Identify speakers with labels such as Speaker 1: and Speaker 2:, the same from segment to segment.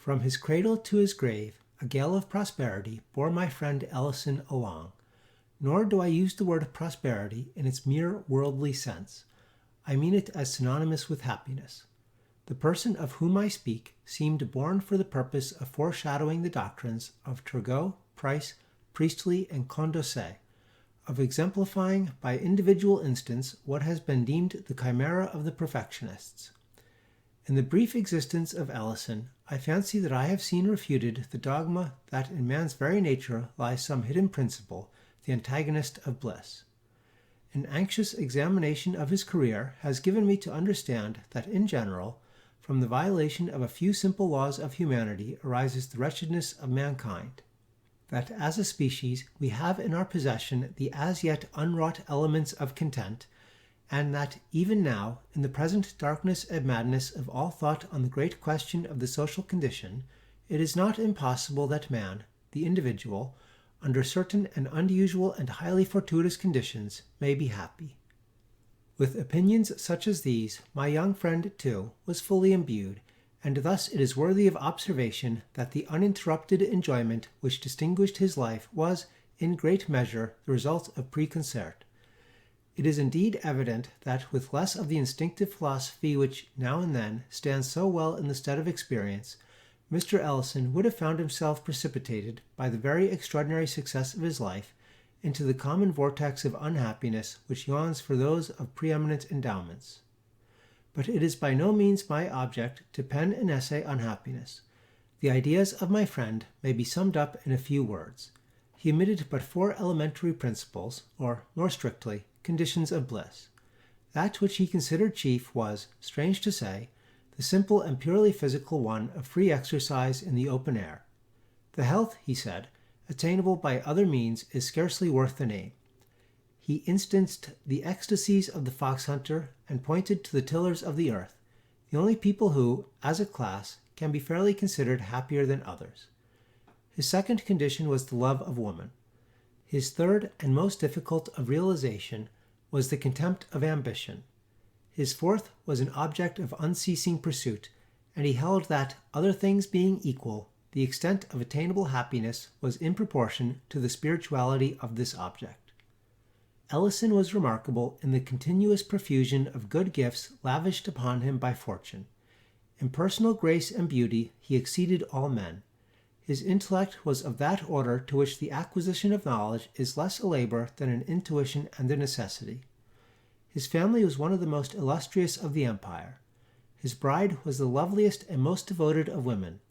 Speaker 1: From his cradle to his grave, a gale of prosperity bore my friend Ellison along. Nor do I use the word prosperity in its mere worldly sense. I mean it as synonymous with happiness. The person of whom I speak seemed born for the purpose of foreshadowing the doctrines of Turgot, Price, Priestley, and Condorcet, of exemplifying by individual instance what has been deemed the chimera of the perfectionists. In the brief existence of Ellison, I fancy that I have seen refuted the dogma that in man's very nature lies some hidden principle, the antagonist of bliss. An anxious examination of his career has given me to understand that in general, from the violation of a few simple laws of humanity arises the wretchedness of mankind. That as a species we have in our possession the as yet unwrought elements of content, and that even now, in the present darkness and madness of all thought on the great question of the social condition, it is not impossible that man, the individual, under certain and unusual and highly fortuitous conditions, may be happy. With opinions such as these, my young friend, too, was fully imbued, and thus it is worthy of observation that the uninterrupted enjoyment which distinguished his life was, in great measure, the result of preconcert. It is indeed evident that with less of the instinctive philosophy which, now and then, stands so well in the stead of experience, Mr. Ellison would have found himself precipitated, by the very extraordinary success of his life, into the common vortex of unhappiness which yawns for those of preeminent endowments. But it is by no means my object to pen an essay on happiness. The ideas of my friend may be summed up in a few words. He omitted but 4 elementary principles, or, more strictly, conditions of bliss. That which he considered chief was, strange to say, the simple and purely physical one of free exercise in the open air. The health, he said, attainable by other means is scarcely worth the name. He instanced the ecstasies of the fox-hunter and pointed to the tillers of the earth, the only people who, as a class, can be fairly considered happier than others. His second condition was the love of woman. His third and most difficult of realization was the contempt of ambition. His fourth was an object of unceasing pursuit, and he held that, other things being equal, the extent of attainable happiness was in proportion to the spirituality of this object. Ellison was remarkable in the continuous profusion of good gifts lavished upon him by fortune. In personal grace and beauty he exceeded all men. His intellect was of that order to which the acquisition of knowledge is less a labor than an intuition and a necessity. His family was one of the most illustrious of the empire. His bride was the loveliest and most devoted of women.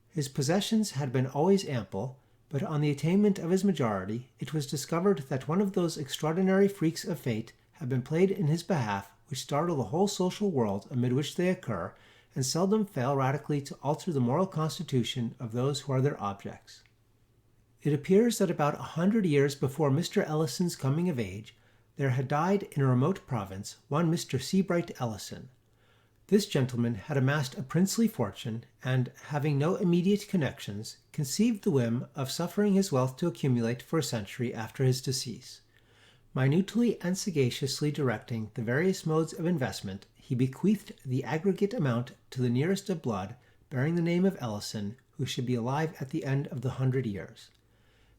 Speaker 1: His possessions had been always ample, but on the attainment of his majority, it was discovered that one of those extraordinary freaks of fate had been played in his behalf which startle the whole social world amid which they occur, and seldom fail radically to alter the moral constitution of those who are their objects. It appears that about 100 years before Mr. Ellison's coming of age, there had died in a remote province one Mr. Seabright Ellison. This gentleman had amassed a princely fortune, and, having no immediate connections, conceived the whim of suffering his wealth to accumulate for a century after his decease. Minutely and sagaciously directing the various modes of investment, he bequeathed the aggregate amount to the nearest of blood, bearing the name of Ellison, who should be alive at the end of the 100 years.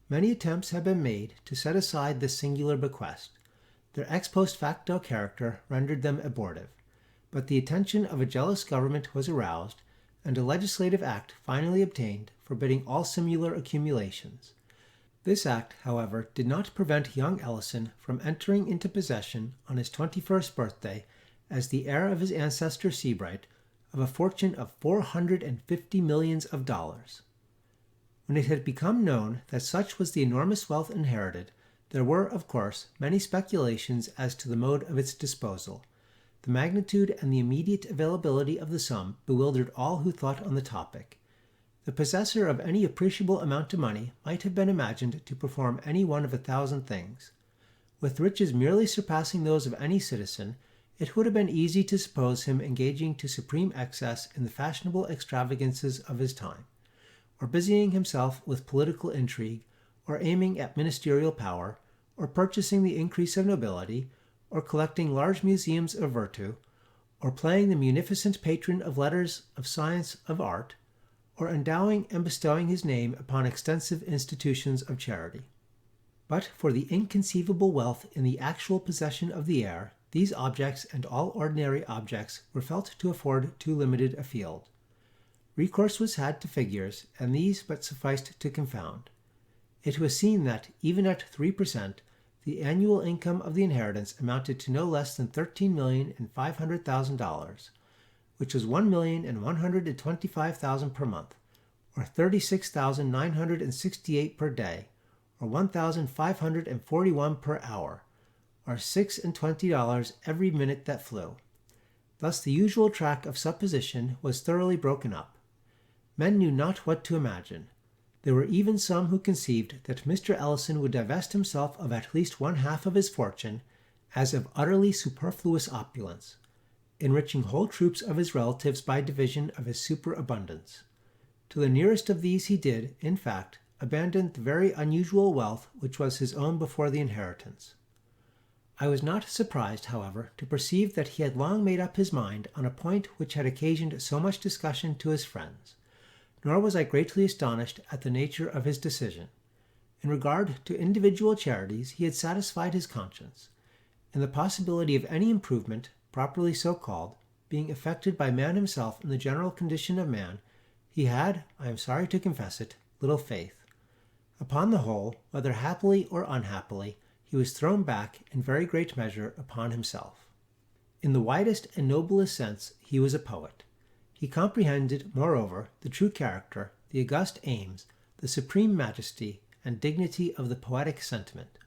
Speaker 1: Many attempts have been made to set aside this singular bequest. Their ex post facto character rendered them abortive, but the attention of a jealous government was aroused, and a legislative act finally obtained forbidding all similar accumulations. This act, however, did not prevent young Ellison from entering into possession on his 21st birthday, as the heir of his ancestor Seabright, of a fortune of $450 millions. When it had become known that such was the enormous wealth inherited, there were, of course, many speculations as to the mode of its disposal. The magnitude and the immediate availability of the sum bewildered all who thought on the topic. The possessor of any appreciable amount of money might have been imagined to perform any one of 1,000 things. With riches merely surpassing those of any citizen, it would have been easy to suppose him engaging to supreme excess in the fashionable extravagances of his time, or busying himself with political intrigue, or aiming at ministerial power, or purchasing the increase of nobility, or collecting large museums of virtue, or playing the munificent patron of letters, of science, of art, or endowing and bestowing his name upon extensive institutions of charity. But for the inconceivable wealth in the actual possession of the air, these objects and all ordinary objects were felt to afford too limited a field. Recourse was had to figures, and these but sufficed to confound. It was seen that, even at 3%, the annual income of the inheritance amounted to no less than $13,500,000, which was $1,125,000 per month, or $36,968 per day, or $1,541 per hour, or $6.20 every minute that flew. Thus the usual track of supposition was thoroughly broken up. Men knew not what to imagine. There were even some who conceived that Mr. Ellison would divest himself of at least one half of his fortune, as of utterly superfluous opulence, enriching whole troops of his relatives by division of his superabundance. To the nearest of these he did, in fact, abandon the very unusual wealth which was his own before the inheritance. I was not surprised, however, to perceive that he had long made up his mind on a point which had occasioned so much discussion to his friends, nor was I greatly astonished at the nature of his decision. In regard to individual charities, he had satisfied his conscience, and the possibility of any improvement, properly so called, being effected by man himself in the general condition of man, he had, I am sorry to confess it, little faith. Upon the whole, whether happily or unhappily, he was thrown back in very great measure upon himself. In the widest and noblest sense, he was a poet. He comprehended, moreover, the true character, the august aims, the supreme majesty and dignity of the poetic sentiment.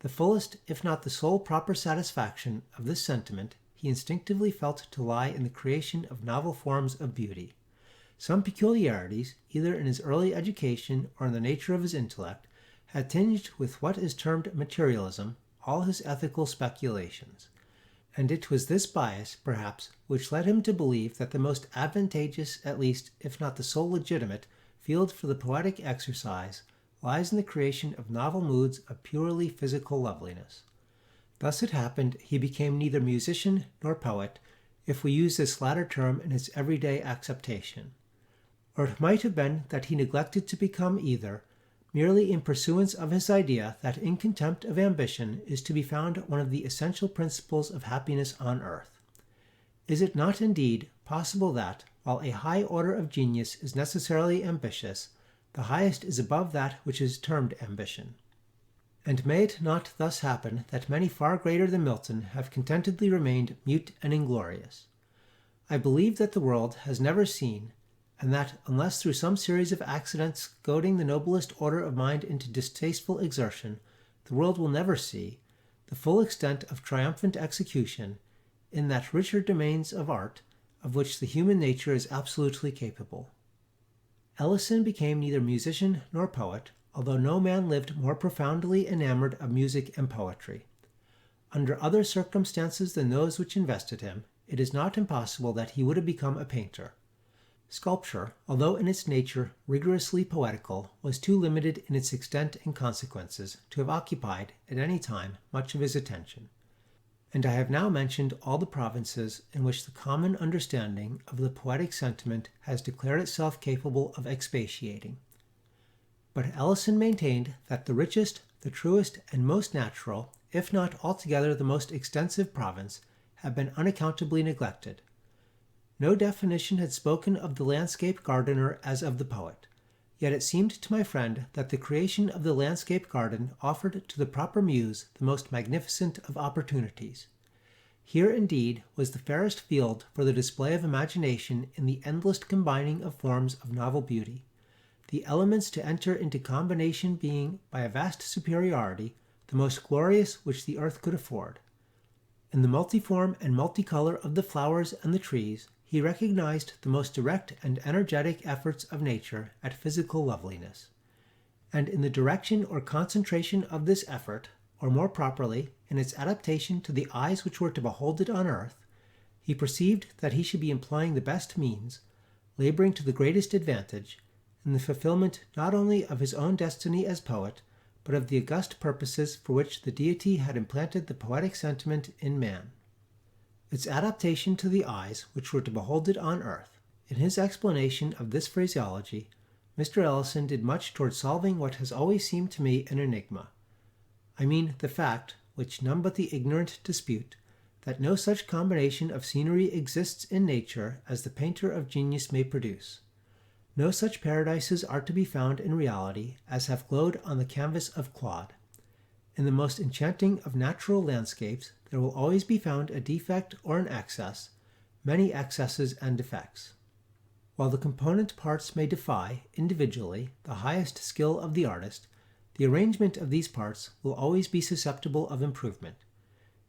Speaker 1: The fullest, if not the sole proper satisfaction of this sentiment he instinctively felt to lie in the creation of novel forms of beauty. Some peculiarities, either in his early education or in the nature of his intellect, had tinged with what is termed materialism all his ethical speculations. And it was this bias, perhaps, which led him to believe that the most advantageous, at least, if not the sole legitimate, field for the poetic exercise lies in the creation of novel moods of purely physical loveliness. Thus it happened he became neither musician nor poet, if we use this latter term in its everyday acceptation. Or it might have been that he neglected to become either, merely in pursuance of his idea that in contempt of ambition is to be found one of the essential principles of happiness on earth. Is it not indeed possible that, while a high order of genius is necessarily ambitious, the highest is above that which is termed ambition? And may it not thus happen that many far greater than Milton have contentedly remained mute and inglorious? I believe that the world has never seen, and that, unless through some series of accidents goading the noblest order of mind into distasteful exertion, the world will never see, the full extent of triumphant execution, in that richer domains of art, of which the human nature is absolutely capable. Ellison became neither musician nor poet, although no man lived more profoundly enamored of music and poetry. Under other circumstances than those which invested him, it is not impossible that he would have become a painter. Sculpture, although in its nature rigorously poetical, was too limited in its extent and consequences to have occupied, at any time, much of his attention. And I have now mentioned all the provinces in which the common understanding of the poetic sentiment has declared itself capable of expatiating. But Ellison maintained that the richest, the truest, and most natural, if not altogether the most extensive province, had been unaccountably neglected. No definition had spoken of the landscape gardener as of the poet, yet it seemed to my friend that the creation of the landscape garden offered to the proper muse the most magnificent of opportunities. Here, indeed, was the fairest field for the display of imagination in the endless combining of forms of novel beauty, the elements to enter into combination being, by a vast superiority, the most glorious which the earth could afford. In the multiform and multicolor of the flowers and the trees, he recognized the most direct and energetic efforts of nature at physical loveliness. And in the direction or concentration of this effort, or more properly, in its adaptation to the eyes which were to behold it on earth, he perceived that he should be employing the best means, laboring to the greatest advantage, in the fulfillment not only of his own destiny as poet, but of the august purposes for which the deity had implanted the poetic sentiment in man. Its adaptation to the eyes which were to behold it on earth, In his explanation of this phraseology, Mr. Ellison did much toward solving what has always seemed to me an enigma. I mean the fact, which none but the ignorant dispute, that no such combination of scenery exists in nature as the painter of genius may produce. No such paradises are to be found in reality as have glowed on the canvas of Claude. In the most enchanting of natural landscapes there will always be found a defect or an excess, many excesses and defects. While the component parts may defy, individually, the highest skill of the artist, the arrangement of these parts will always be susceptible of improvement.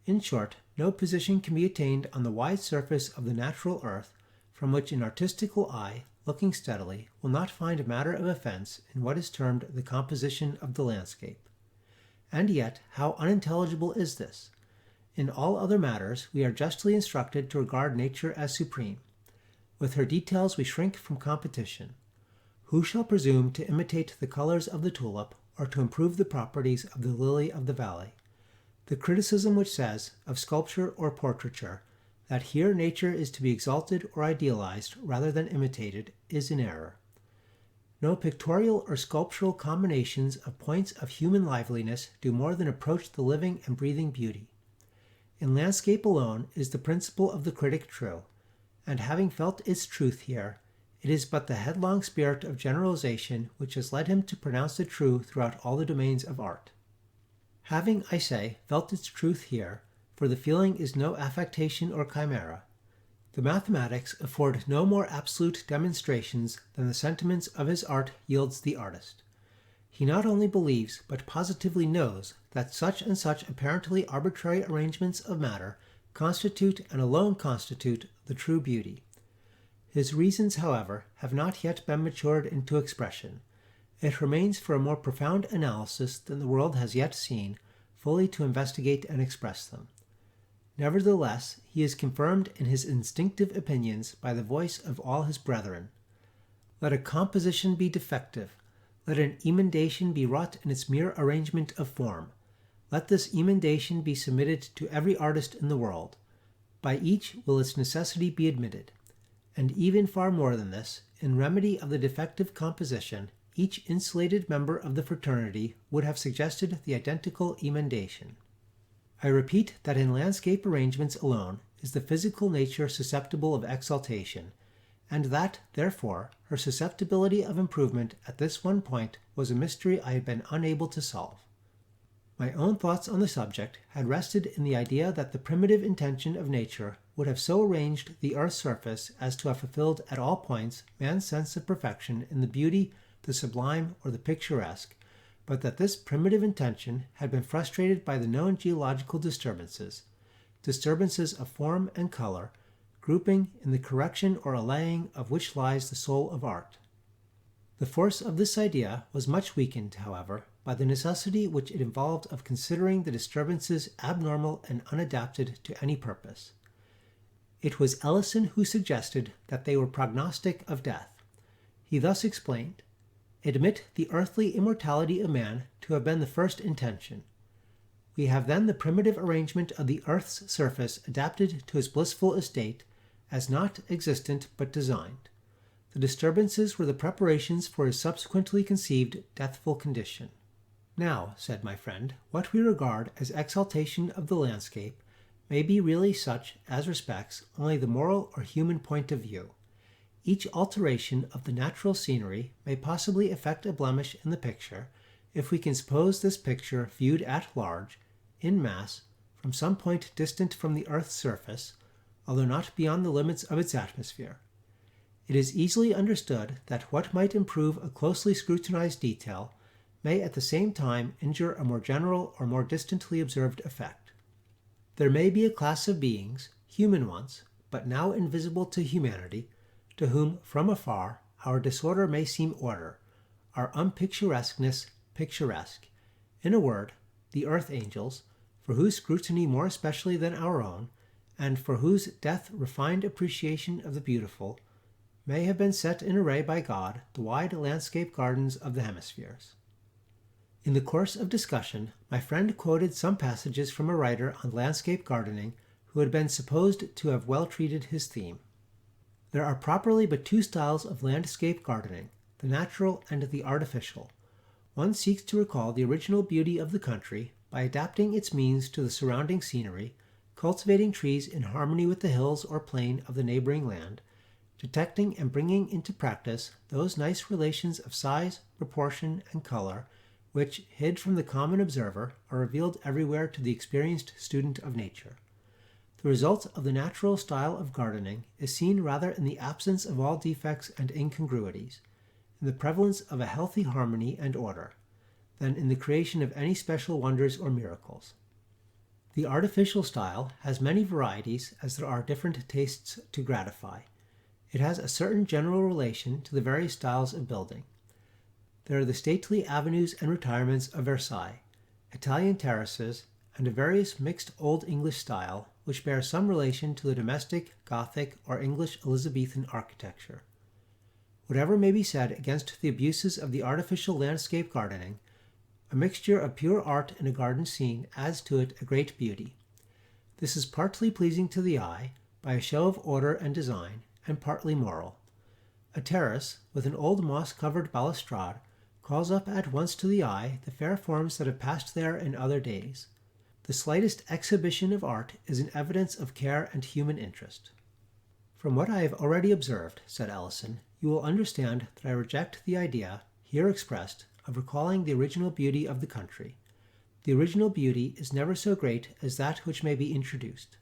Speaker 1: In short, no position can be attained on the wide surface of the natural earth from which an artistical eye, looking steadily, will not find a matter of offense in what is termed the composition of the landscape. And yet, how unintelligible is this? In all other matters, we are justly instructed to regard nature as supreme. With her details we shrink from competition. Who shall presume to imitate the colors of the tulip or to improve the properties of the lily of the valley? The criticism which says, of sculpture or portraiture, that here nature is to be exalted or idealized rather than imitated, is in error. No pictorial or sculptural combinations of points of human liveliness do more than approach the living and breathing beauty. In landscape alone is the principle of the critic true, and having felt its truth here, it is but the headlong spirit of generalization which has led him to pronounce it true throughout all the domains of art. Having, I say, felt its truth here, for the feeling is no affectation or chimera, the mathematics afford no more absolute demonstrations than the sentiments of his art yields the artist. He not only believes, but positively knows, that such and such apparently arbitrary arrangements of matter constitute and alone constitute the true beauty. His reasons, however, have not yet been matured into expression. It remains for a more profound analysis than the world has yet seen, fully to investigate and express them. Nevertheless, he is confirmed in his instinctive opinions by the voice of all his brethren. Let a composition be defective, let an emendation be wrought in its mere arrangement of form. Let this emendation be submitted to every artist in the world. By each will its necessity be admitted. And even far more than this, in remedy of the defective composition, each insulated member of the fraternity would have suggested the identical emendation. I repeat that in landscape arrangements alone is the physical nature susceptible of exaltation, and that, therefore, her susceptibility of improvement at this one point was a mystery I had been unable to solve. My own thoughts on the subject had rested in the idea that the primitive intention of nature would have so arranged the earth's surface as to have fulfilled at all points man's sense of perfection in the beauty, the sublime, or the picturesque, but that this primitive intention had been frustrated by the known geological disturbances of form and color, grouping in the correction or allaying of which lies the soul of art. The force of this idea was much weakened, however, by the necessity which it involved of considering the disturbances abnormal and unadapted to any purpose. It was Ellison who suggested that they were prognostic of death. He thus explained: admit the earthly immortality of man to have been the first intention. We have then the primitive arrangement of the earth's surface adapted to his blissful estate, as not existent but designed. The disturbances were the preparations for his subsequently conceived deathful condition. Now, said my friend, what we regard as exaltation of the landscape may be really such as respects only the moral or human point of view. Each alteration of the natural scenery may possibly effect a blemish in the picture, if we can suppose this picture viewed at large, in mass, from some point distant from the earth's surface, although not beyond the limits of its atmosphere. It is easily understood that what might improve a closely scrutinized detail may at the same time injure a more general or more distantly observed effect. There may be a class of beings, human ones, but now invisible to humanity, to whom from afar our disorder may seem order, our unpicturesqueness picturesque. In a word, the earth angels, for whose scrutiny more especially than our own, and for whose death refined appreciation of the beautiful, may have been set in array by God the wide landscape gardens of the hemispheres. In the course of discussion, my friend quoted some passages from a writer on landscape gardening who had been supposed to have well treated his theme. There are properly but two styles of landscape gardening, the natural and the artificial. One seeks to recall the original beauty of the country by adapting its means to the surrounding scenery, cultivating trees in harmony with the hills or plain of the neighboring land, detecting and bringing into practice those nice relations of size, proportion, and color which, hid from the common observer, are revealed everywhere to the experienced student of nature. The result of the natural style of gardening is seen rather in the absence of all defects and incongruities, in the prevalence of a healthy harmony and order, than in the creation of any special wonders or miracles. The artificial style has many varieties as there are different tastes to gratify. It has a certain general relation to the various styles of building. There are the stately avenues and retirements of Versailles, Italian terraces, and a various mixed Old English style which bear some relation to the domestic, Gothic, or English Elizabethan architecture. Whatever may be said against the abuses of the artificial landscape gardening, a mixture of pure art in a garden scene adds to it a great beauty. This is partly pleasing to the eye by a show of order and design, and partly moral. A terrace, with an old moss-covered balustrade, calls up at once to the eye the fair forms that have passed there in other days. The slightest exhibition of art is an evidence of care and human interest. From what I have already observed, said Allan, you will understand that I reject the idea, here expressed, of recalling the original beauty of the country. The original beauty is never so great as that which may be introduced.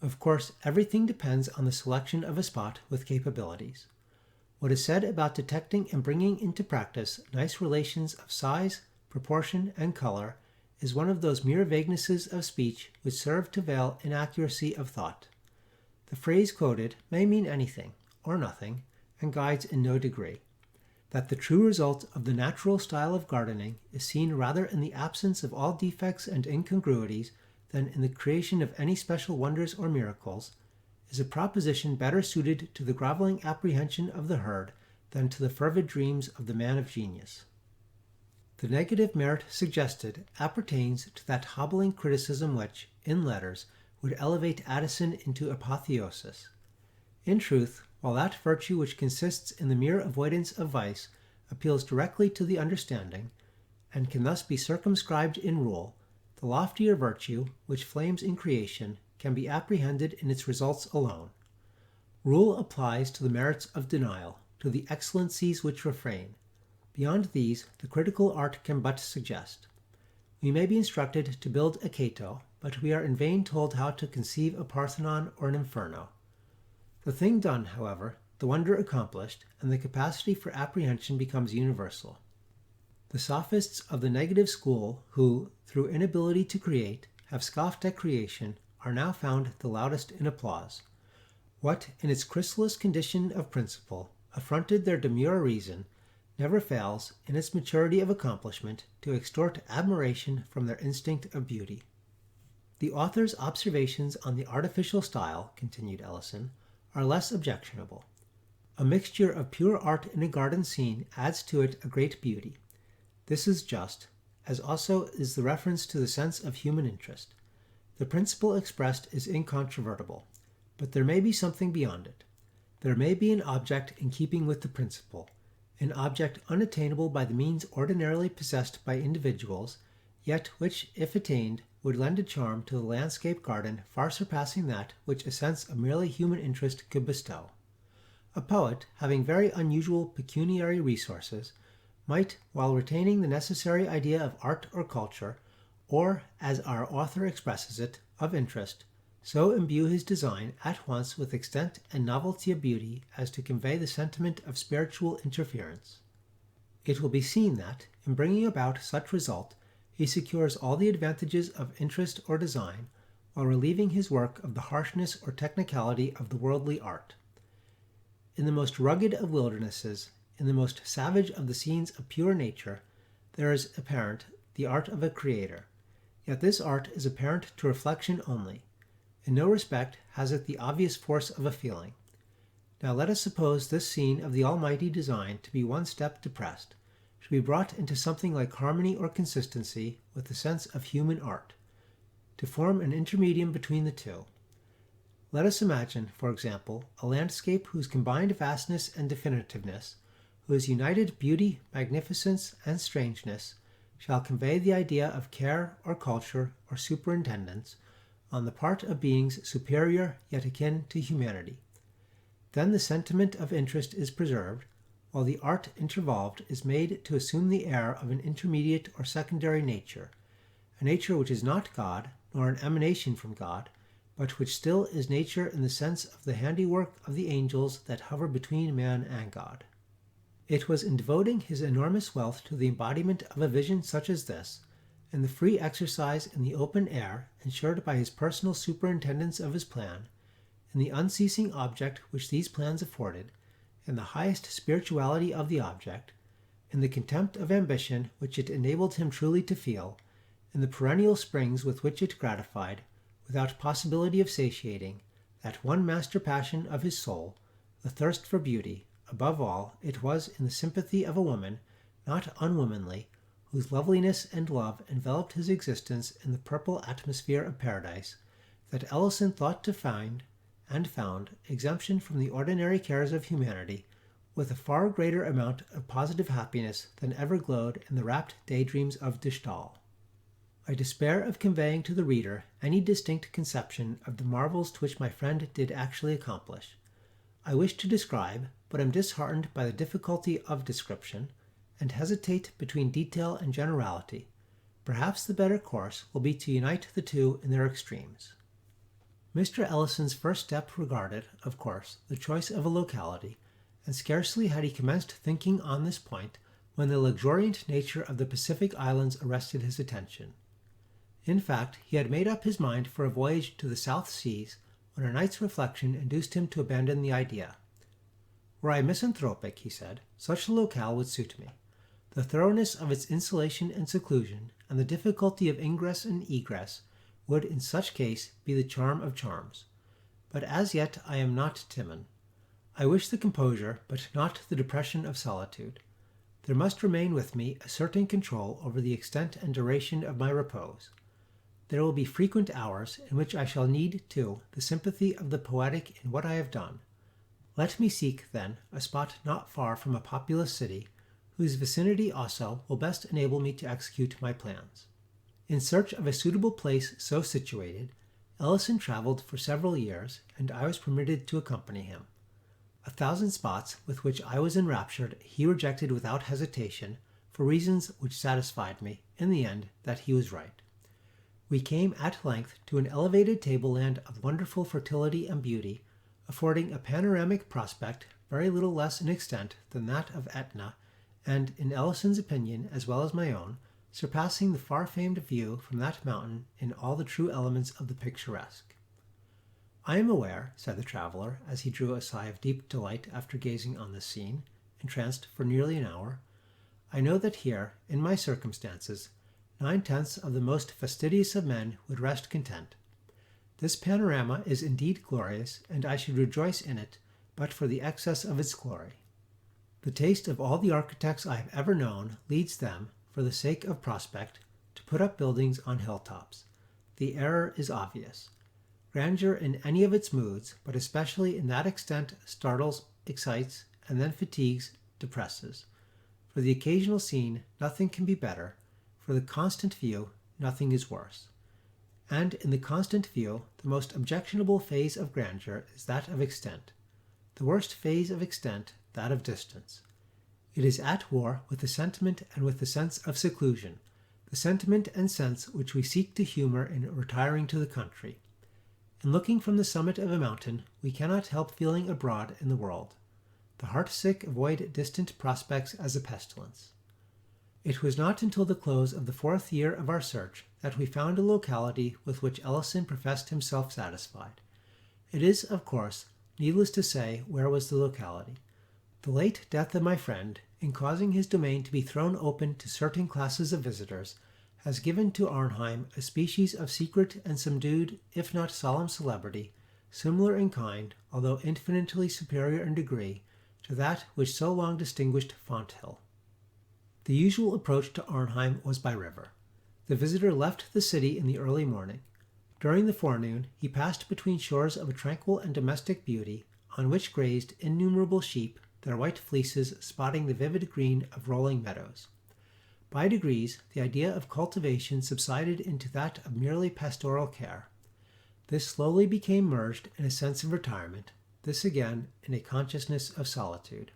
Speaker 1: Of course, everything depends on the selection of a spot with capabilities. What is said about detecting and bringing into practice nice relations of size, proportion, and color is one of those mere vaguenesses of speech which serve to veil inaccuracy of thought. The phrase quoted may mean anything, or nothing, and guides in no degree. That the true result of the natural style of gardening is seen rather in the absence of all defects and incongruities than in the creation of any special wonders or miracles, is a proposition better suited to the groveling apprehension of the herd than to the fervid dreams of the man of genius. The negative merit suggested appertains to that hobbling criticism which, in letters, would elevate Addison into apotheosis. In truth, while that virtue which consists in the mere avoidance of vice appeals directly to the understanding, and can thus be circumscribed in rule, the loftier virtue, which flames in creation, can be apprehended in its results alone. Rule applies to the merits of denial, to the excellencies which refrain. Beyond these, the critical art can but suggest. We may be instructed to build a Cato, but we are in vain told how to conceive a Parthenon or an Inferno. The thing done, however, the wonder accomplished, and the capacity for apprehension becomes universal. The sophists of the negative school, who, through inability to create, have scoffed at creation, are now found the loudest in applause. What, in its chrysalis condition of principle, affronted their demure reason, never fails, in its maturity of accomplishment, to extort admiration from their instinct of beauty. The author's observations on the artificial style, continued Allan, are less objectionable. A mixture of pure art in a garden scene adds to it a great beauty. This is just, as also is the reference to the sense of human interest. The principle expressed is incontrovertible, but there may be something beyond it. There may be an object in keeping with the principle, an object unattainable by the means ordinarily possessed by individuals, yet which, if attained, would lend a charm to the landscape garden far surpassing that which a sense of merely human interest could bestow. A poet, having very unusual pecuniary resources, might, while retaining the necessary idea of art or culture, or, as our author expresses it, of interest, so imbue his design at once with extent and novelty of beauty as to convey the sentiment of spiritual interference. It will be seen that, in bringing about such result, he secures all the advantages of interest or design, while relieving his work of the harshness or technicality of the worldly art. In the most rugged of wildernesses, in the most savage of the scenes of pure nature, there is apparent the art of a creator, yet this art is apparent to reflection only. In no respect has it the obvious force of a feeling. Now let us suppose this scene of the almighty design to be one step depressed, to be brought into something like harmony or consistency with the sense of human art, to form an intermedium between the two. Let us imagine, for example, a landscape whose combined vastness and definitiveness, whose united beauty, magnificence, and strangeness, shall convey the idea of care or culture or superintendence on the part of beings superior yet akin to humanity. Then the sentiment of interest is preserved, while the art intervolved is made to assume the air of an intermediate or secondary nature, a nature which is not God, nor an emanation from God, but which still is nature in the sense of the handiwork of the angels that hover between man and God. It was in devoting his enormous wealth to the embodiment of a vision such as this, and the free exercise in the open air ensured by his personal superintendence of his plan, in the unceasing object which these plans afforded, in the highest spirituality of the object, in the contempt of ambition which it enabled him truly to feel, in the perennial springs with which it gratified, without possibility of satiating, that one master passion of his soul, the thirst for beauty. Above all, it was in the sympathy of a woman, not unwomanly, whose loveliness and love enveloped his existence in the purple atmosphere of paradise, that Ellison thought to find, and found, exemption from the ordinary cares of humanity, with a far greater amount of positive happiness than ever glowed in the rapt daydreams of de Stael. I despair of conveying to the reader any distinct conception of the marvels to which my friend did actually accomplish. I wish to describe, but am disheartened by the difficulty of description, and hesitate between detail and generality. Perhaps the better course will be to unite the two in their extremes. Mr. Ellison's first step regarded, of course, the choice of a locality, and scarcely had he commenced thinking on this point when the luxuriant nature of the Pacific Islands arrested his attention. In fact, he had made up his mind for a voyage to the South Seas when a night's reflection induced him to abandon the idea. Were I misanthropic, he said, such a locale would suit me. The thoroughness of its insulation and seclusion, and the difficulty of ingress and egress, would in such case be the charm of charms. But as yet I am not Timon. I wish the composure, but not the depression of solitude. There must remain with me a certain control over the extent and duration of my repose. There will be frequent hours in which I shall need, too, the sympathy of the poetic in what I have done. Let me seek, then, a spot not far from a populous city, whose vicinity also will best enable me to execute my plans. In search of a suitable place so situated, Ellison traveled for several years, and I was permitted to accompany him. 1,000 spots with which I was enraptured he rejected without hesitation, for reasons which satisfied me, in the end, that he was right. We came at length to an elevated tableland of wonderful fertility and beauty, affording a panoramic prospect very little less in extent than that of Etna, and, in Ellison's opinion as well as my own, surpassing the far-famed view from that mountain in all the true elements of the picturesque. I am aware, said the traveller, as he drew a sigh of deep delight after gazing on this scene, entranced for nearly an hour, I know that here, in my circumstances, 9/10 of the most fastidious of men would rest content. This panorama is indeed glorious, and I should rejoice in it, but for the excess of its glory. The taste of all the architects I have ever known leads them, for the sake of prospect, to put up buildings on hilltops. The error is obvious. Grandeur in any of its moods, but especially in that extent, startles, excites, and then fatigues, depresses. For the occasional scene, nothing can be better. For the constant view, nothing is worse. And in the constant view, the most objectionable phase of grandeur is that of extent. The worst phase of extent, that of distance. It is at war with the sentiment and with the sense of seclusion, the sentiment and sense which we seek to humor in retiring to the country. In looking from the summit of a mountain, we cannot help feeling abroad in the world. The heart-sick avoid distant prospects as a pestilence. It was not until the close of the 4th year of our search that we found a locality with which Ellison professed himself satisfied. It is, of course, needless to say where was the locality. The late death of my friend, in causing his domain to be thrown open to certain classes of visitors, has given to Arnheim a species of secret and subdued, if not solemn celebrity, similar in kind, although infinitely superior in degree, to that which so long distinguished Fonthill. The usual approach to Arnheim was by river. The visitor left the city in the early morning. During the forenoon he passed between shores of a tranquil and domestic beauty, on which grazed innumerable sheep, their white fleeces spotting the vivid green of rolling meadows. By degrees the idea of cultivation subsided into that of merely pastoral care. This slowly became merged in a sense of retirement, this again in a consciousness of solitude.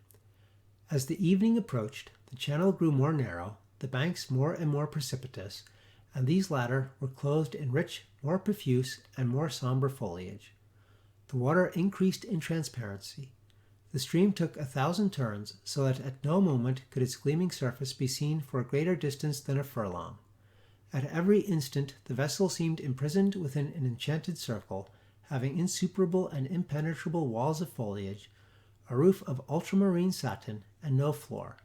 Speaker 1: As the evening approached, the channel grew more narrow, the banks more and more precipitous, and these latter were clothed in rich, more profuse, and more somber foliage. The water increased in transparency. The stream took 1,000 turns, so that at no moment could its gleaming surface be seen for a greater distance than a furlong. At every instant the vessel seemed imprisoned within an enchanted circle, having insuperable and impenetrable walls of foliage, a roof of ultramarine satin, and no floor,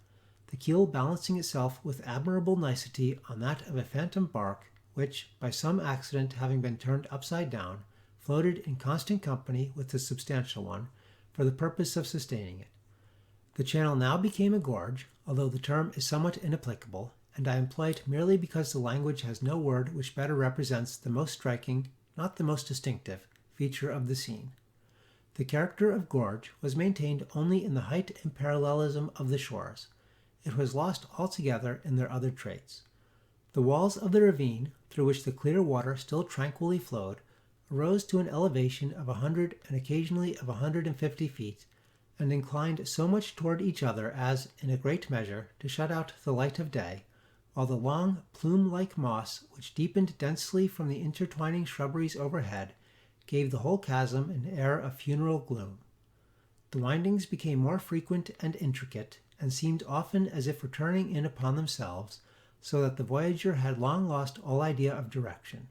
Speaker 1: the keel balancing itself with admirable nicety on that of a phantom bark, which, by some accident having been turned upside down, floated in constant company with the substantial one, for the purpose of sustaining it. The channel now became a gorge, although the term is somewhat inapplicable, and I employ it merely because the language has no word which better represents the most striking, not the most distinctive, feature of the scene. The character of gorge was maintained only in the height and parallelism of the shores. It was lost altogether in their other traits. The walls of the ravine, through which the clear water still tranquilly flowed, arose to an elevation of 100 and occasionally of 150 feet, and inclined so much toward each other as, in a great measure, to shut out the light of day, while the long, plume-like moss, which deepened densely from the intertwining shrubberies overhead, gave the whole chasm an air of funeral gloom. The windings became more frequent and intricate, and seemed often as if returning in upon themselves, so that the voyager had long lost all idea of direction.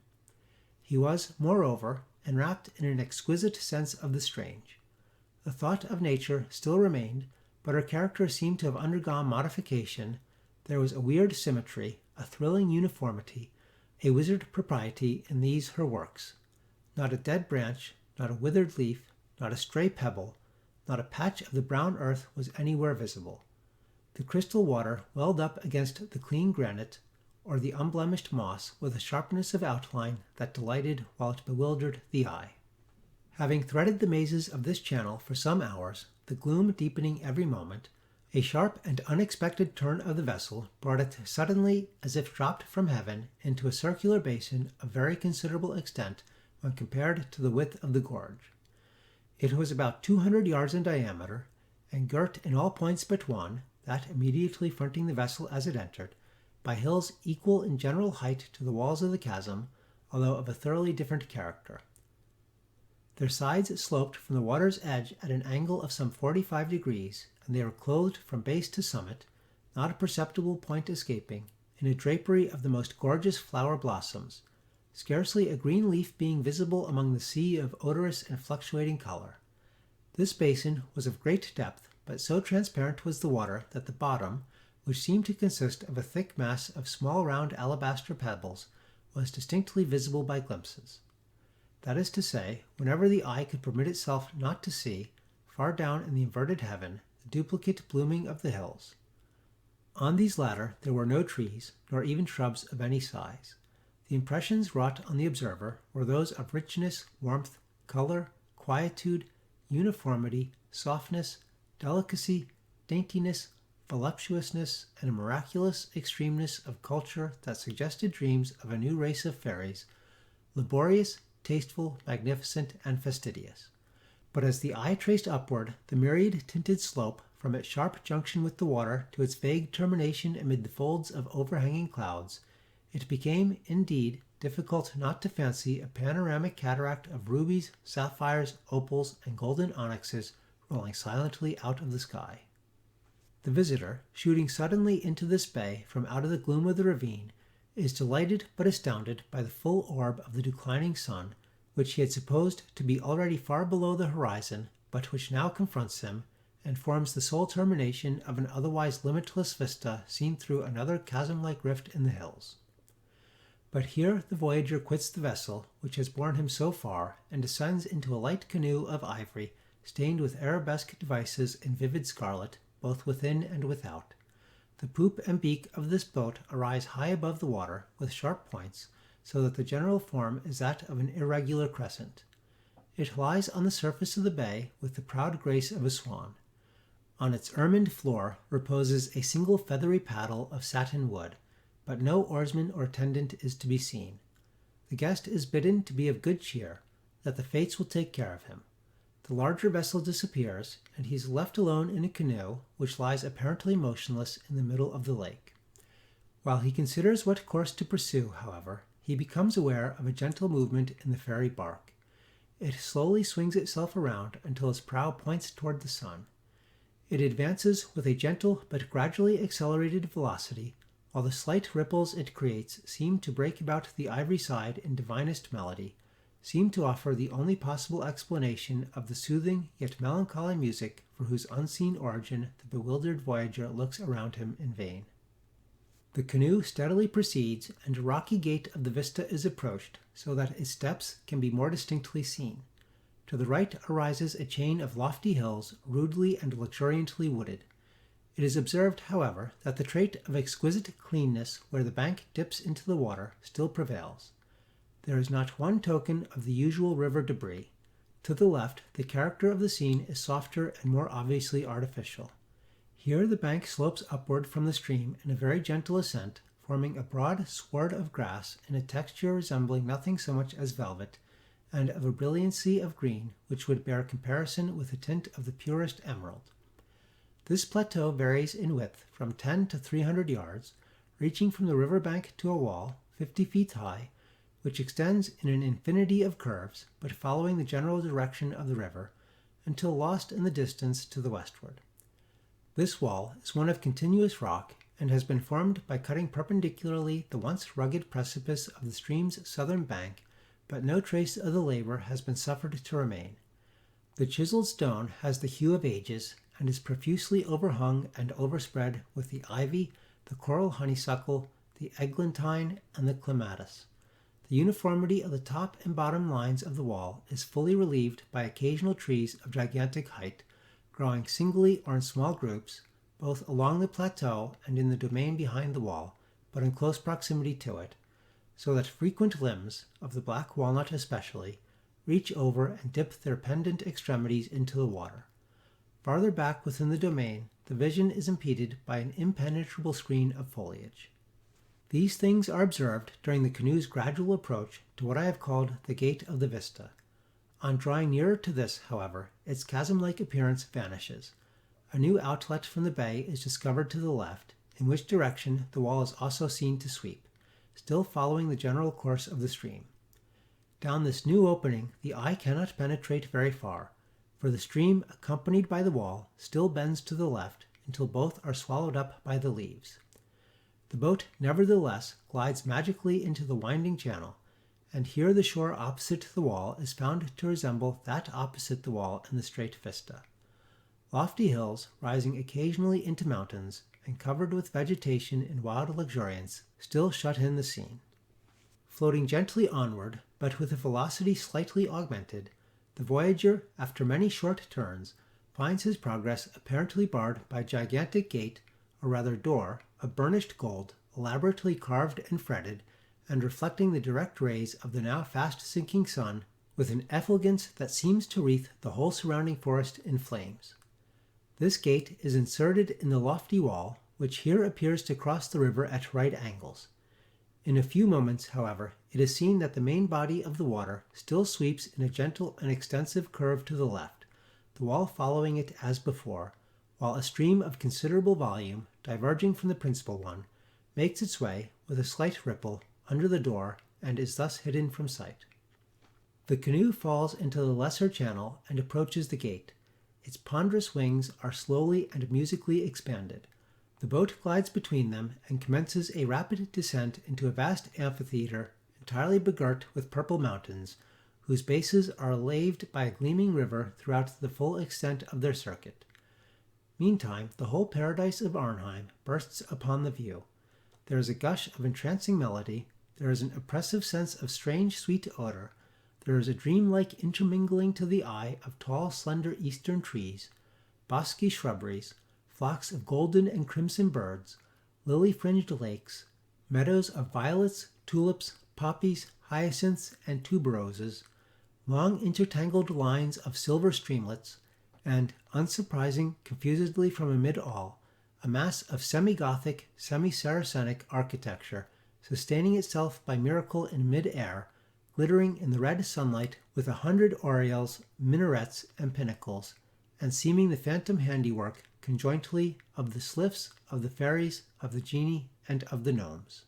Speaker 1: He was, moreover, enwrapped in an exquisite sense of the strange. The thought of nature still remained, but her character seemed to have undergone modification. There was a weird symmetry, a thrilling uniformity, a wizard propriety in these her works. Not a dead branch, not a withered leaf, not a stray pebble, not a patch of the brown earth was anywhere visible. The crystal water welled up against the clean granite, or the unblemished moss with a sharpness of outline that delighted while it bewildered the eye. Having threaded the mazes of this channel for some hours, the gloom deepening every moment, a sharp and unexpected turn of the vessel brought it suddenly, as if dropped from heaven, into a circular basin of very considerable extent when compared to the width of the gorge. It was about 200 yards in diameter, and girt in all points but one, that immediately fronting the vessel as it entered, by hills equal in general height to the walls of the chasm, although of a thoroughly different character. Their sides sloped from the water's edge at an angle of some 45 degrees, and they were clothed from base to summit, not a perceptible point escaping, in a drapery of the most gorgeous flower blossoms, scarcely a green leaf being visible among the sea of odorous and fluctuating color. This basin was of great depth, but so transparent was the water that the bottom, which seemed to consist of a thick mass of small round alabaster pebbles, was distinctly visible by glimpses. That is to say, whenever the eye could permit itself not to see, far down in the inverted heaven, the duplicate blooming of the hills. On these latter there were no trees, nor even shrubs of any size. The impressions wrought on the observer were those of richness, warmth, color, quietude, uniformity, softness, delicacy, daintiness, voluptuousness, and a miraculous extremeness of culture that suggested dreams of a new race of fairies, laborious, tasteful, magnificent, and fastidious. But as the eye traced upward the myriad-tinted slope from its sharp junction with the water to its vague termination amid the folds of overhanging clouds, it became, indeed, difficult not to fancy a panoramic cataract of rubies, sapphires, opals, and golden onyxes rolling silently out of the sky. The visitor, shooting suddenly into this bay from out of the gloom of the ravine, is delighted but astounded by the full orb of the declining sun, which he had supposed to be already far below the horizon, but which now confronts him, and forms the sole termination of an otherwise limitless vista seen through another chasm-like rift in the hills. But here the voyager quits the vessel which has borne him so far, and descends into a light canoe of ivory, stained with arabesque devices in vivid scarlet, both within and without. The poop and beak of this boat arise high above the water, with sharp points, so that the general form is that of an irregular crescent. It lies on the surface of the bay with the proud grace of a swan. On its ermined floor reposes a single feathery paddle of satin wood, but no oarsman or attendant is to be seen. The guest is bidden to be of good cheer, that the fates will take care of him. The larger vessel disappears, and he is left alone in a canoe which lies apparently motionless in the middle of the lake. While he considers what course to pursue, however, he becomes aware of a gentle movement in the fairy bark. It slowly swings itself around until its prow points toward the sun. It advances with a gentle but gradually accelerated velocity, while the slight ripples it creates seem to break about the ivory side in divinest melody, seem to offer the only possible explanation of the soothing yet melancholy music for whose unseen origin the bewildered voyager looks around him in vain. The canoe steadily proceeds, and a rocky gate of the vista is approached, so that its steps can be more distinctly seen. To the right arises a chain of lofty hills, rudely and luxuriantly wooded. It is observed, however, that the trait of exquisite cleanness where the bank dips into the water still prevails. There is not one token of the usual river debris. To the left, the character of the scene is softer and more obviously artificial. Here the bank slopes upward from the stream in a very gentle ascent, forming a broad sward of grass in a texture resembling nothing so much as velvet, and of a brilliancy of green which would bear comparison with the tint of the purest emerald. This plateau varies in width from 10 to 300 yards, reaching from the river bank to a wall 50 feet high, which extends in an infinity of curves, but following the general direction of the river, until lost in the distance to the westward. This wall is one of continuous rock, and has been formed by cutting perpendicularly the once rugged precipice of the stream's southern bank, but no trace of the labor has been suffered to remain. The chiseled stone has the hue of ages, and is profusely overhung and overspread with the ivy, the coral honeysuckle, the eglantine, and the clematis. The uniformity of the top and bottom lines of the wall is fully relieved by occasional trees of gigantic height, growing singly or in small groups, both along the plateau and in the domain behind the wall, but in close proximity to it, so that frequent limbs, of the black walnut especially, reach over and dip their pendant extremities into the water. Farther back within the domain, the vision is impeded by an impenetrable screen of foliage. These things are observed during the canoe's gradual approach to what I have called the gate of the vista. On drawing nearer to this, however, its chasm-like appearance vanishes. A new outlet from the bay is discovered to the left, in which direction the wall is also seen to sweep, still following the general course of the stream. Down this new opening the eye cannot penetrate very far, for the stream, accompanied by the wall, still bends to the left until both are swallowed up by the leaves. The boat nevertheless glides magically into the winding channel, and here the shore opposite the wall is found to resemble that opposite the wall in the straight vista. Lofty hills, rising occasionally into mountains, and covered with vegetation in wild luxuriance, still shut in the scene. Floating gently onward, but with a velocity slightly augmented, the voyager, after many short turns, finds his progress apparently barred by a gigantic gate, or rather door, of burnished gold, elaborately carved and fretted, and reflecting the direct rays of the now fast sinking sun with an effulgence that seems to wreath the whole surrounding forest in flames. This gate is inserted in the lofty wall, which here appears to cross the river at right angles. In a few moments, however, it is seen that the main body of the water still sweeps in a gentle and extensive curve to the left, the wall following it as before, while a stream of considerable volume, diverging from the principal one, makes its way, with a slight ripple, under the door, and is thus hidden from sight. The canoe falls into the lesser channel and approaches the gate. Its ponderous wings are slowly and musically expanded. The boat glides between them and commences a rapid descent into a vast amphitheater entirely begirt with purple mountains, whose bases are laved by a gleaming river throughout the full extent of their circuit. Meantime, the whole paradise of Arnheim bursts upon the view. There is a gush of entrancing melody, there is an oppressive sense of strange sweet odor, there is a dreamlike intermingling to the eye of tall, slender eastern trees, bosky shrubberies, flocks of golden and crimson birds, lily-fringed lakes, meadows of violets, tulips, poppies, hyacinths, and tuberoses, long intertangled lines of silver streamlets, and, unsurprising confusedly from amid all, a mass of semi-Gothic, semi-Saracenic architecture, sustaining itself by miracle in mid-air, glittering in the red sunlight with 100 oriels, minarets, and pinnacles, and seeming the phantom handiwork conjointly of the sylphs, of the fairies, of the genii, and of the gnomes.